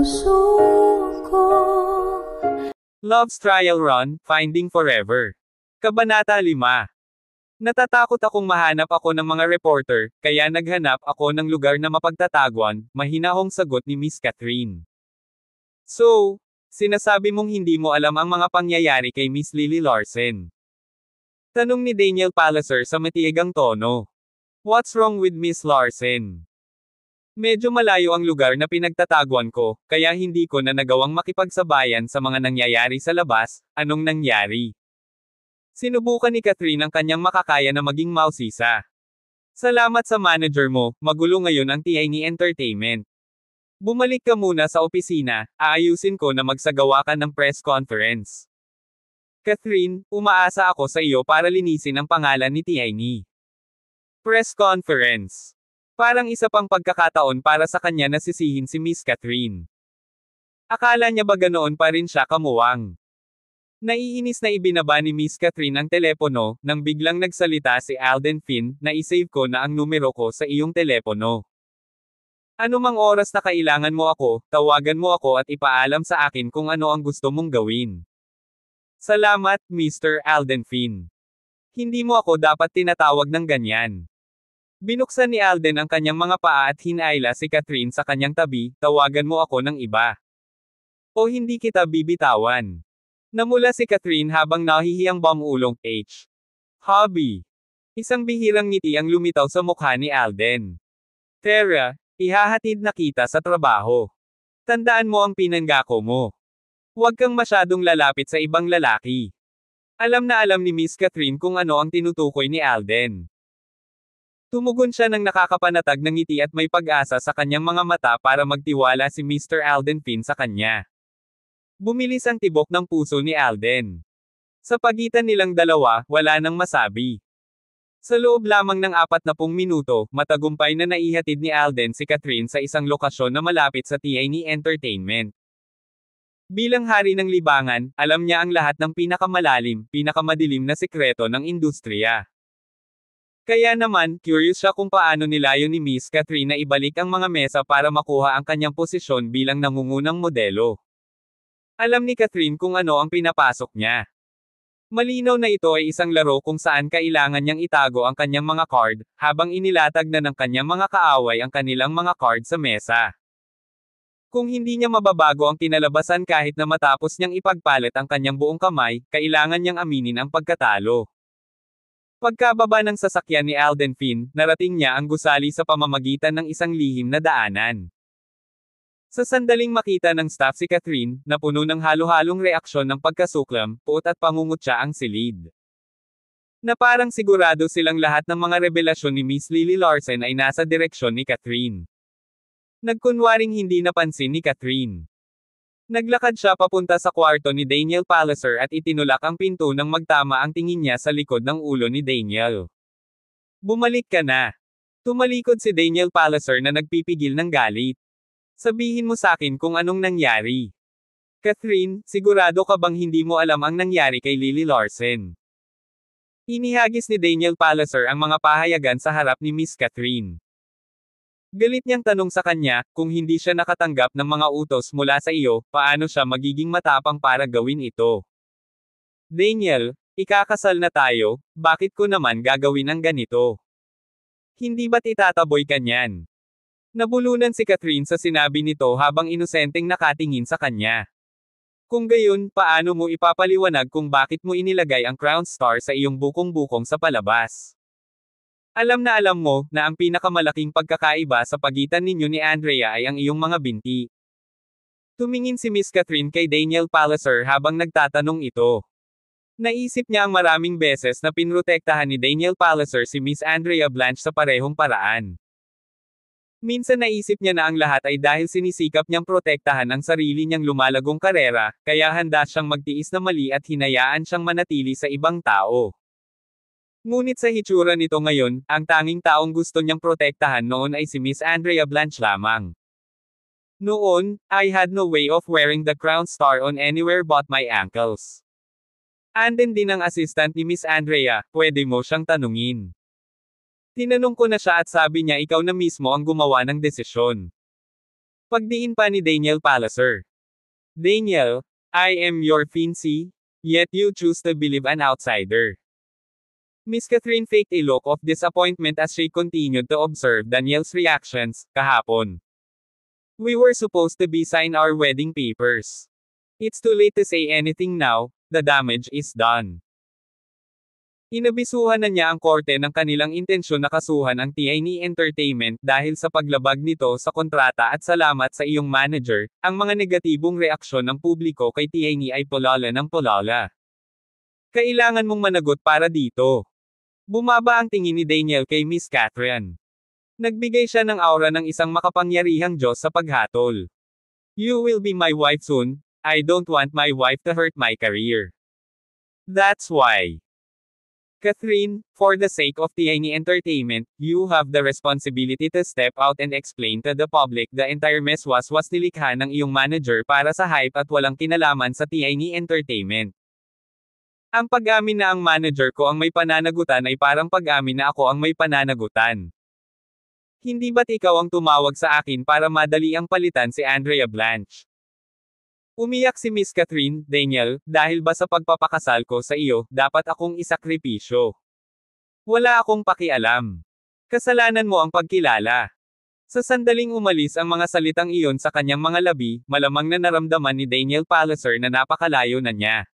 puso ko. Love's Trial Run, Finding Forever. Kabanata 5. Natatakot akong mahanap ako ng mga reporter, kaya naghanap ako ng lugar na mapagtataguan, mahinahong sagot ni Miss Catherine. So, sinasabi mong hindi mo alam ang mga pangyayari kay Miss Lily Larsen? Tanong ni Daniel Palliser sa matiigang tono. What's wrong with Miss Larsen? Medyo malayo ang lugar na pinagtataguan ko, kaya hindi ko na nagawang makipagsabayan sa mga nangyayari sa labas. Anong nangyari? Sinubukan ni Catherine ang kanyang makakaya na maging mausisa. Salamat sa manager mo, magulo ngayon ang TNE Entertainment. Bumalik ka muna sa opisina, aayusin ko na magsagawa ka ng press conference. Catherine, umaasa ako sa iyo para linisin ang pangalan ni TNE. Press conference. Parang isa pang pagkakataon para sa kanya na sisihin si Miss Catherine. Akala niya ba ganoon pa rin siya kamuwang? Naiinis na ibinaba ni Miss Catherine ang telepono, nang biglang nagsalita si Alden Finn, na isave ko na ang numero ko sa iyong telepono. Anumang oras na kailangan mo ako, tawagan mo ako at ipaalam sa akin kung ano ang gusto mong gawin. Salamat, Mr. Alden Finn. Hindi mo ako dapat tinatawag ng ganyan. Binuksan ni Alden ang kanyang mga paa at hinayla si Catherine sa kanyang tabi, tawagan mo ako ng iba. O hindi kita bibitawan. Namula si Catherine habang nahihiyang bumulong, Hobby. Isang bihirang ngiti ang lumitaw sa mukha ni Alden. Tara, ihahatid na kita sa trabaho. Tandaan mo ang pinanggako mo. Huwag kang masyadong lalapit sa ibang lalaki. Alam na alam ni Miss Catherine kung ano ang tinutukoy ni Alden. Tumugon siya ng nakakapanatag ng ngiti at may pag-asa sa kanyang mga mata para magtiwala si Mr. Alden Finn sa kanya. Bumilis ang tibok ng puso ni Alden. Sa pagitan nilang dalawa, wala nang masabi. Sa loob lamang ng 40 minuto, matagumpay na naihatid ni Alden si Catherine sa isang lokasyon na malapit sa TNE Entertainment. Bilang hari ng libangan, alam niya ang lahat ng pinakamalalim, pinakamadilim na sikreto ng industriya. Kaya naman, curious siya kung paano nilayo ni Miss Catherine na ibalik ang mga mesa para makuha ang kanyang posisyon bilang nangungunang modelo. Alam ni Catherine kung ano ang pinapasok niya. Malinaw na ito ay isang laro kung saan kailangan niyang itago ang kanyang mga card, habang inilatag na ng kanyang mga kaaway ang kanilang mga card sa mesa. Kung hindi niya mababago ang kinalabasan kahit na matapos niyang ipagpalit ang kanyang buong kamay, kailangan niyang aminin ang pagkatalo. Pagkababa ng sasakyan ni Alden Finn, narating niya ang gusali sa pamamagitan ng isang lihim na daanan. Sa sandaling makita ng staff si Catherine, na puno ng halo-halong reaksyon ng pagkasuklam, puot at pangungutya ang silid. Na parang sigurado silang lahat ng mga revelasyon ni Miss Lily Larsen ay nasa direksyon ni Catherine. Nagkunwaring hindi napansin ni Catherine. Naglakad siya papunta sa kwarto ni Daniel Palliser at itinulak ang pinto nang magtama ang tingin niya sa likod ng ulo ni Daniel. Bumalik ka na. Tumalikod si Daniel Palliser na nagpipigil ng galit. Sabihin mo sa akin kung anong nangyari. Catherine, sigurado ka bang hindi mo alam ang nangyari kay Lily Larsen? Inihagis ni Daniel Palliser ang mga pahayagan sa harap ni Miss Catherine. Galit niyang tanong sa kanya, kung hindi siya nakatanggap ng mga utos mula sa iyo, paano siya magiging matapang para gawin ito? Daniel, ikakasal na tayo, bakit ko naman gagawin ang ganito? Hindi ba't itataboy ka niyan? Nabulunan si Catherine sa sinabi nito habang inosenteng nakatingin sa kanya. Kung gayon, paano mo ipapaliwanag kung bakit mo inilagay ang crown star sa iyong bukong-bukong sa palabas? Alam mo, na ang pinakamalaking pagkakaiba sa pagitan ninyo ni Andrea ay ang iyong mga binti. Tumingin si Miss Catherine kay Daniel Palliser habang nagtatanong ito. Naisip niya ang maraming beses na pinrotektahan ni Daniel Palliser si Miss Andrea Blanche sa parehong paraan. Minsan naisip niya na ang lahat ay dahil sinisikap niyang protektahan ang sarili niyang lumalagong karera, kaya handa siyang magtiis na mali at hinayaan siyang manatili sa ibang tao. Ngunit sa hitsura nito ngayon, ang tanging taong gusto niyang protektahan noon ay si Miss Andrea Blanche lamang. Noon, I had no way of wearing the crown star on anywhere but my ankles. Andin din ang assistant ni Miss Andrea, pwede mo siyang tanungin. Tinanong ko na siya at sabi niya ikaw na mismo ang gumawa ng desisyon. Pagdiin pa ni Daniel Palliser. Daniel, I am your fiancé, yet you choose to believe an outsider. Miss Catherine faked a look of disappointment as she continued to observe Daniel's reactions, kahapon. We were supposed to be sign our wedding papers. It's too late to say anything now, the damage is done. Inabisuhan na niya ang korte ng kanilang intensyon na kasuhan ang TNE Entertainment dahil sa paglabag nito sa kontrata at salamat sa iyong manager, ang mga negatibong reaksyon ng publiko kay TNE ay polala ng polala. Kailangan mong managot para dito. Bumaba ang tingin ni Daniel kay Miss Catherine. Nagbigay siya ng aura ng isang makapangyarihang Diyos sa paghatol. You will be my wife soon, I don't want my wife to hurt my career. That's why. Catherine, for the sake of TNE Entertainment, you have the responsibility to step out and explain to the public the entire mess was nilikha ng iyong manager para sa hype at walang kinalaman sa TNE Entertainment. Ang pag-amin na ang manager ko ang may pananagutan ay parang pag-amin na ako ang may pananagutan. Hindi ba't ikaw ang tumawag sa akin para madali ang palitan si Andrea Blanche? Umiyak si Miss Catherine, Daniel, dahil ba sa pagpapakasal ko sa iyo, dapat akong isakripisyo. Wala akong pakialam. Kasalanan mo ang pagkilala. Sa sandaling umalis ang mga salitang iyon sa kanyang mga labi, malamang na naramdaman ni Daniel Palliser na napakalayo na niya.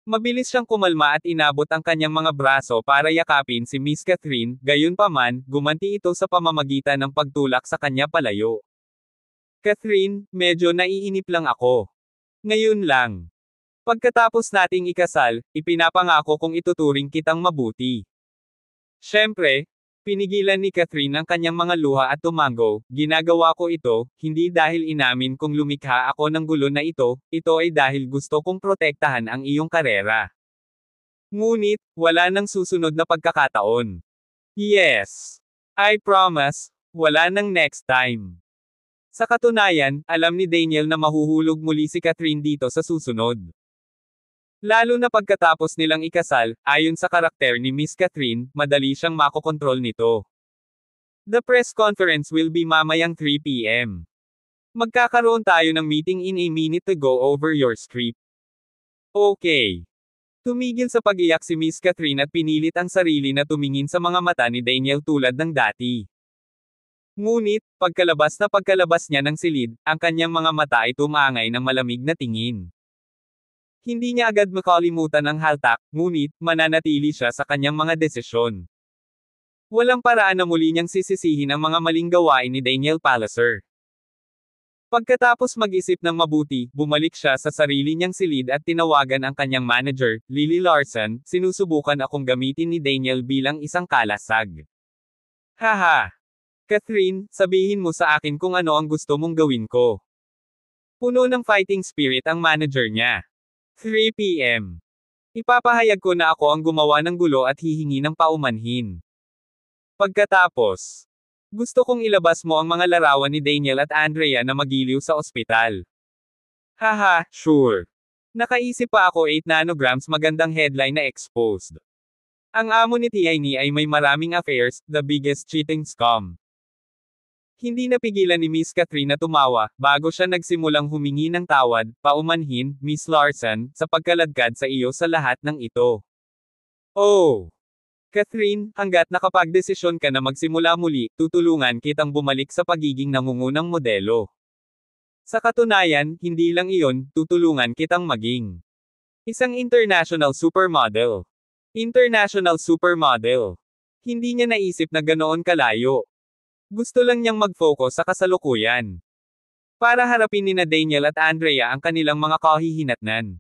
Mabilis siyang kumalma at inabot ang kanyang mga braso para yakapin si Miss Catherine, gayunpaman, gumanti ito sa pamamagitan ng pagtulak sa kanya palayo. Catherine, medyo naiinip lang ako. Ngayon lang. Pagkatapos nating ikasal, ipinapangako kong ituturing kitang mabuti. Siyempre, pinigilan ni Catherine ang kanyang mga luha at tumango, ginagawa ko ito, hindi dahil inamin kong lumikha ako ng gulo na ito ay dahil gusto kong protektahan ang iyong karera. Ngunit, wala nang susunod na pagkakataon. Yes. I promise, wala nang next time. Sa katunayan, alam ni Daniel na mahuhulog muli si Catherine dito sa susunod. Lalo na pagkatapos nilang ikasal, ayon sa karakter ni Miss Catherine, madali siyang makokontrol nito. The press conference will be mamayang 3 p.m. Magkakaroon tayo ng meeting in a minute to go over your script. Okay. Tumigil sa pag-iyak si Miss Catherine at pinilit ang sarili na tumingin sa mga mata ni Daniel tulad ng dati. Ngunit, pagkalabas niya ng silid, ang kanyang mga mata ay tumangay ng malamig na tingin. Hindi niya agad makalimutan ang haltak, ngunit, mananatili siya sa kanyang mga desisyon. Walang paraan na muli niyang sisisihin ang mga maling gawain ni Daniel Palliser. Pagkatapos mag-isip ng mabuti, bumalik siya sa sarili niyang silid at tinawagan ang kanyang manager, Lily Larson, sinusubukan akong gamitin ni Daniel bilang isang kalasag. Haha! Catherine, sabihin mo sa akin kung ano ang gusto mong gawin ko. Puno ng fighting spirit ang manager niya. 3 p.m. Ipapahayag ko na ako ang gumawa ng gulo at hihingi ng paumanhin. Pagkatapos, gusto kong ilabas mo ang mga larawan ni Daniel at Andrea na magiliw sa ospital. Haha, sure. Nakaisip pa ako 8 nanograms magandang headline na exposed. Ang amo ni TNE ay may maraming affairs, the biggest cheating scum. Hindi napigilan ni Miss Catherine na tumawa, bago siya nagsimulang humingi ng tawad, paumanhin, Miss Larson, sa pagkaladkad sa iyo sa lahat ng ito. Oh! Catherine, hanggat nakapagdesisyon ka na magsimula muli, tutulungan kitang bumalik sa pagiging nangungunang modelo. Sa katunayan, hindi lang iyon, tutulungan kitang maging isang international supermodel. International supermodel. Hindi niya naisip na ganoon kalayo. Gusto lang niyang mag-focus sa kasalukuyan. Para harapin ni Daniel at Andrea ang kanilang mga kahihinatnan.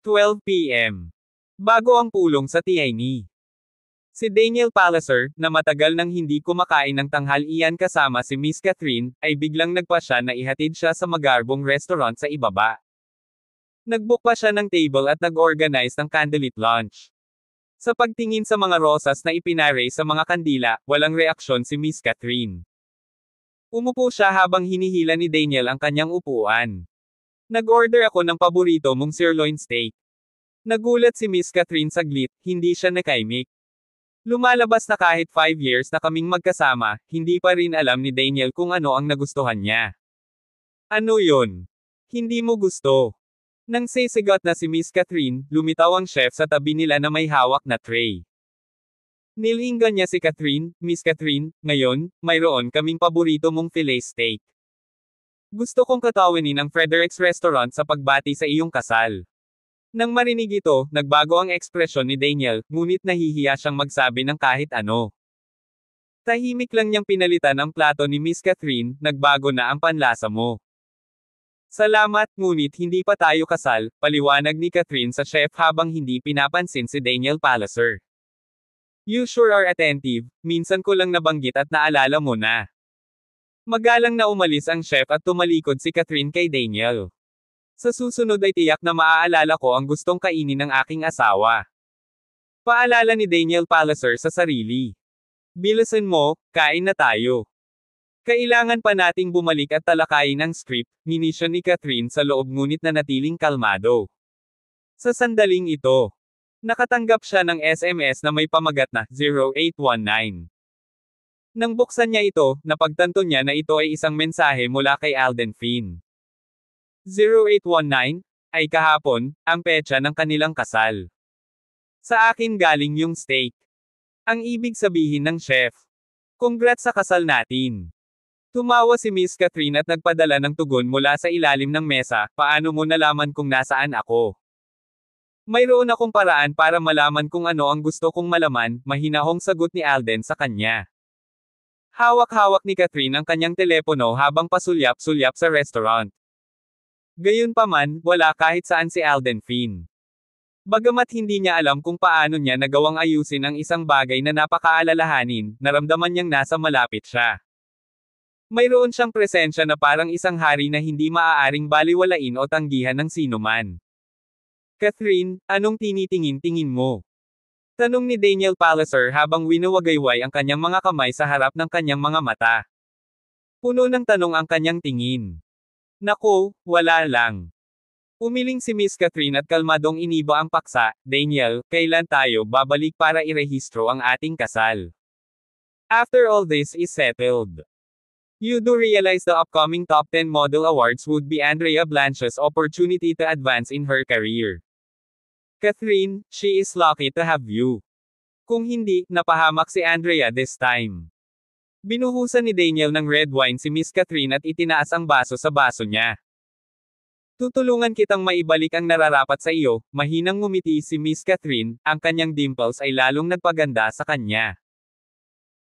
12 p.m. Bago ang pulong sa TNE. Si Daniel Palliser, na matagal nang hindi kumakain ng tanghalian kasama si Miss Catherine, ay biglang nagpasya na ihatid siya sa magarbong restaurant sa ibaba. Nagbook pa siya ng table at nag-organize ng candlelit lunch. Sa pagtingin sa mga rosas na ipinare sa mga kandila, walang reaksyon si Miss Catherine. Umupo siya habang hinihila ni Daniel ang kanyang upuan. Nag-order ako ng paborito mong sirloin steak. Nagulat si Miss Catherine saglit, hindi siya nakaimik. Lumalabas na kahit 5 years na kaming magkasama, hindi pa rin alam ni Daniel kung ano ang nagustuhan niya. Ano yon? Hindi mo gusto. Nang sisigot na si Miss Catherine, lumitaw ang chef sa tabi nila na may hawak na tray. Nilinggan niya si Catherine, Miss Catherine, ngayon, mayroon kaming paborito mong filet steak. Gusto kong katawinin ang Frederic's Restaurant sa pagbati sa iyong kasal. Nang marinig ito, nagbago ang ekspresyon ni Daniel, ngunit nahihiya siyang magsabi ng kahit ano. Tahimik lang niyang pinalitan ang plato ni Miss Catherine, nagbago na ang panlasa mo. Salamat, ngunit hindi pa tayo kasal, paliwanag ni Catherine sa chef habang hindi pinapansin si Daniel Palliser. You sure are attentive, minsan ko lang nabanggit at naalala mo na. Magalang na umalis ang chef at tumalikod si Catherine kay Daniel. Sa susunod ay tiyak na maaalala ko ang gustong kainin ng aking asawa. Paalala ni Daniel Palliser sa sarili. Bilisan mo, kain na tayo. Kailangan pa nating bumalik at talakayin ang script, minisyon ni Catherine sa loob ngunit nanatiling kalmado. Sa sandaling ito, nakatanggap siya ng SMS na may pamagat na 0819. Nang buksan niya ito, napagtanto niya na ito ay isang mensahe mula kay Alden Finn. 0819, ay kahapon, ang petsa ng kanilang kasal. Sa akin galing yung steak. Ang ibig sabihin ng chef. Congrats sa kasal natin. Tumawa si Miss Catherine at nagpadala ng tugon mula sa ilalim ng mesa, paano mo nalaman kung nasaan ako? Mayroon akong paraan para malaman kung ano ang gusto kong malaman, mahinahong sagot ni Alden sa kanya. Hawak-hawak ni Catherine ang kanyang telepono habang pasulyap-sulyap sa restaurant. Gayunpaman, wala kahit saan si Alden Finn. Bagamat hindi niya alam kung paano niya nagawang ayusin ang isang bagay na napakaalalahanin, naramdaman niyang nasa malapit siya. Mayroon siyang presensya na parang isang hari na hindi maaaring baliwalain o tanggihan ng sinuman. Catherine, anong tinitingin-tingin mo? Tanong ni Daniel Palliser habang winuwagayway ang kanyang mga kamay sa harap ng kanyang mga mata. Puno ng tanong ang kanyang tingin. Naku, wala lang. Umiling si Miss Catherine at kalmadong iniba ang paksa, Daniel, kailan tayo babalik para irehistro ang ating kasal? After all this is settled. You do realize the upcoming Top 10 Model Awards would be Andrea Blanche's opportunity to advance in her career. Catherine, she is lucky to have you. Kung hindi, napahamak si Andrea this time. Binuhusan ni Daniel ng red wine si Miss Catherine at itinaas ang baso sa baso niya. Tutulungan kitang maibalik ang nararapat sa iyo, mahinang ngumiti si Miss Catherine, ang kanyang dimples ay lalong nagpaganda sa kanya.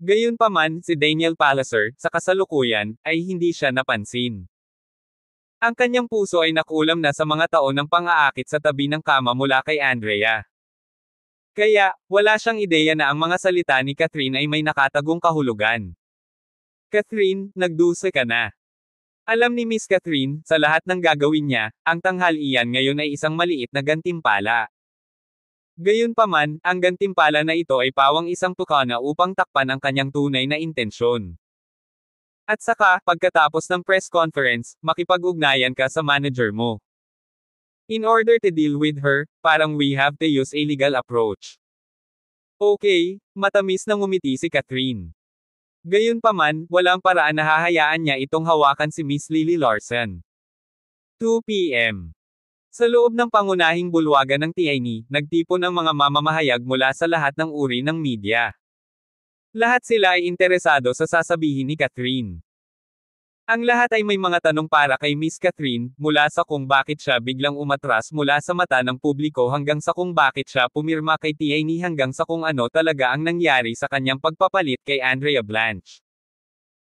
Gayunpaman, si Daniel Palliser, sa kasalukuyan, ay hindi siya napansin. Ang kanyang puso ay nakulam na sa mga taon ng pang-aakit sa tabi ng kama mula kay Andrea. Kaya, wala siyang ideya na ang mga salita ni Catherine ay may nakatagong kahulugan. Catherine, nagdusa ka na. Alam ni Miss Catherine, sa lahat ng gagawin niya, ang tanghalian ngayon ay isang maliit na gantimpala. Gayunpaman, ang gantimpala na ito ay pawang isang tukana upang takpan ang kanyang tunay na intensyon. At saka, pagkatapos ng press conference, makipag-ugnayan ka sa manager mo. In order to deal with her, parang we have to use a legal approach. Okay, matamis na ngumiti si Catherine. Gayunpaman, walang paraan na hahayaan niya itong hawakan si Miss Lily Larson. 2 p.m. Sa loob ng pangunahing bulwagan ng TNE, nagtipon ang mga mamamahayag mula sa lahat ng uri ng media. Lahat sila ay interesado sa sasabihin ni Catherine. Ang lahat ay may mga tanong para kay Miss Catherine, mula sa kung bakit siya biglang umatras mula sa mata ng publiko hanggang sa kung bakit siya pumirma kay TNE hanggang sa kung ano talaga ang nangyari sa kanyang pagpapalit kay Andrea Blanche.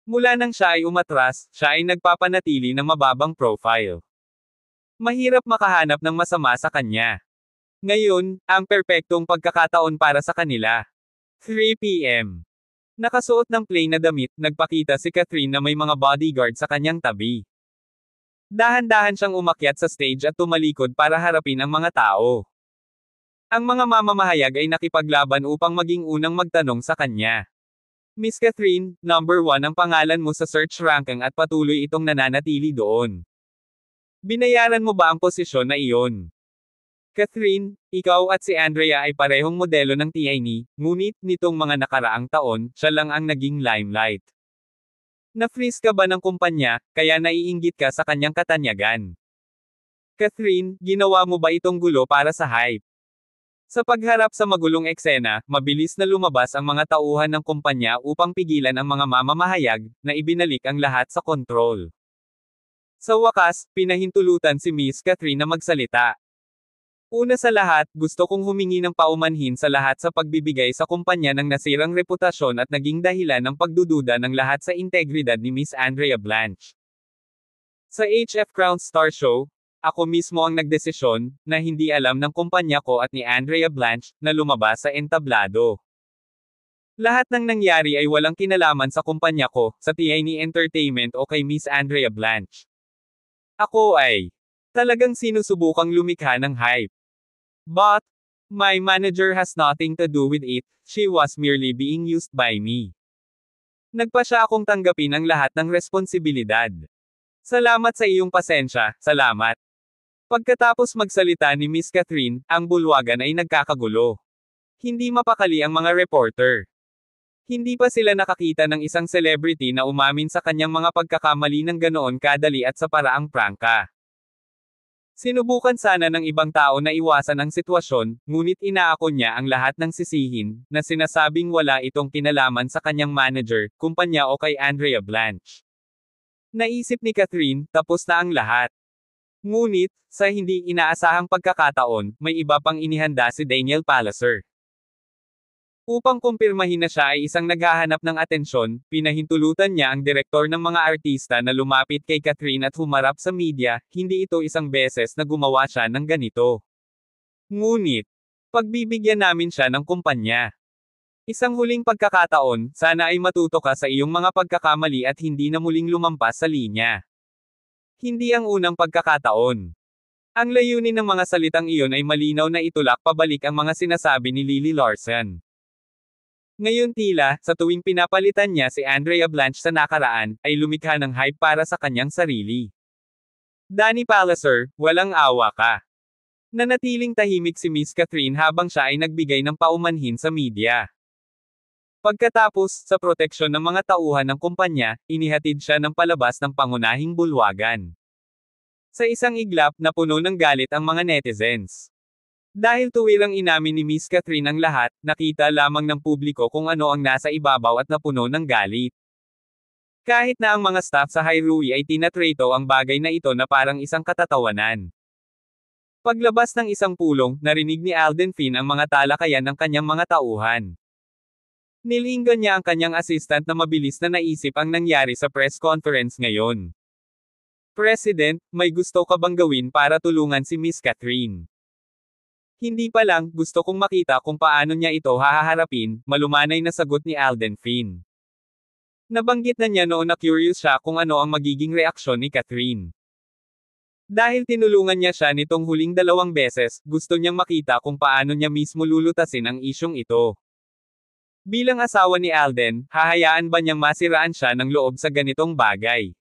Mula nang siya ay umatras, siya ay nagpapanatili ng mababang profile. Mahirap makahanap ng masama sa kanya. Ngayon, ang perpektong pagkakataon para sa kanila. 3 p.m. Nakasuot ng plain na damit, nagpakita si Catherine na may mga bodyguard sa kanyang tabi. Dahan-dahan siyang umakyat sa stage at tumalikod para harapin ang mga tao. Ang mga mamamahayag ay nakipaglaban upang maging unang magtanong sa kanya. Miss Catherine, number 1 ang pangalan mo sa search ranking at patuloy itong nananatili doon. Binayaran mo ba ang posisyon na iyon? Catherine, ikaw at si Andrea ay parehong modelo ng TNE, ngunit nitong mga nakaraang taon, siya lang ang naging limelight. Na-freeze ka ba ng kumpanya, kaya naiinggit ka sa kanyang katanyagan? Catherine, ginawa mo ba itong gulo para sa hype? Sa pagharap sa magulong eksena, mabilis na lumabas ang mga tauhan ng kumpanya upang pigilan ang mga mamamahayag, na ibinalik ang lahat sa kontrol. Sa wakas, pinahintulutan si Miss Catherine na magsalita. Una sa lahat, gusto kong humingi ng paumanhin sa lahat sa pagbibigay sa kumpanya ng nasirang reputasyon at naging dahilan ng pagdududa ng lahat sa integridad ni Miss Andrea Blanche. Sa HF Crown Star Show, ako mismo ang nagdesisyon, na hindi alam ng kumpanya ko at ni Andrea Blanche, na lumabas sa entablado. Lahat ng nangyari ay walang kinalaman sa kumpanya ko, sa TNE Entertainment o kay Miss Andrea Blanche. Ako ay talagang sinusubukang lumikha ng hype. But, my manager has nothing to do with it, she was merely being used by me. Nagpa siya akong tanggapin ang lahat ng responsibilidad. Salamat sa iyong pasensya, salamat. Pagkatapos magsalita ni Miss Catherine, ang bulwagan ay nagkakagulo. Hindi mapakali ang mga reporter. Hindi pa sila nakakita ng isang celebrity na umamin sa kanyang mga pagkakamali ng ganoon kadali at sa paraang prangka. Sinubukan sana ng ibang tao na iwasan ang sitwasyon, ngunit inaako niya ang lahat ng sisihin, na sinasabing wala itong kinalaman sa kanyang manager, kumpanya o kay Andrea Blanche. Naisip ni Catherine, tapos na ang lahat. Ngunit, sa hindi inaasahang pagkakataon, may iba pang inihanda si Daniel Palliser. Upang kumpirmahin na siya ay isang naghahanap ng atensyon, pinahintulutan niya ang direktor ng mga artista na lumapit kay Catherine at humarap sa media, hindi ito isang beses na gumawa siya ng ganito. Ngunit, pagbibigyan namin siya ng kumpanya. Isang huling pagkakataon, sana ay matuto ka sa iyong mga pagkakamali at hindi na muling lumampas sa linya. Hindi ang unang pagkakataon. Ang layunin ng mga salitang iyon ay malinaw na itulak pabalik ang mga sinasabi ni Lily Larson. Ngayon tila, sa tuwing pinapalitan niya si Andrea Blanche sa nakaraan, ay lumikha ng hype para sa kanyang sarili. Danny Palliser, walang awa ka. Nanatiling tahimik si Miss Catherine habang siya ay nagbigay ng paumanhin sa media. Pagkatapos, sa proteksyon ng mga tauhan ng kumpanya, inihatid siya ng palabas ng pangunahing bulwagan. Sa isang iglap, napuno ng galit ang mga netizens. Dahil tuwirang inamin ni Miss Catherine ang lahat, nakita lamang ng publiko kung ano ang nasa ibabaw at napuno ng galit. Kahit na ang mga staff sa Hairui ay tinatrato ang bagay na ito na parang isang katatawanan. Paglabas ng isang pulong, narinig ni Alden Finn ang mga talakayan ng kanyang mga tauhan. Nilinggan niya ang kanyang assistant na mabilis na naisip ang nangyari sa press conference ngayon. President, may gusto ka bang gawin para tulungan si Miss Catherine? Hindi pa lang, gusto kong makita kung paano niya ito haharapin, malumanay na sagot ni Alden Finn. Nabanggit na niya noon na curious siya kung ano ang magiging reaksyon ni Catherine. Dahil tinulungan niya siya nitong huling 2 beses, gusto niyang makita kung paano niya mismo lulutasin ang isyong ito. Bilang asawa ni Alden, hahayaan ba niyang masiraan siya ng loob sa ganitong bagay?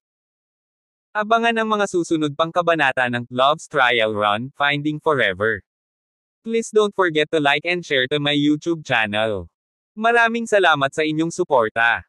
Abangan ang mga susunod pang kabanata ng Love's Trial Run, Finding Forever. Please don't forget to like and share to my YouTube channel. Maraming salamat sa inyong suporta.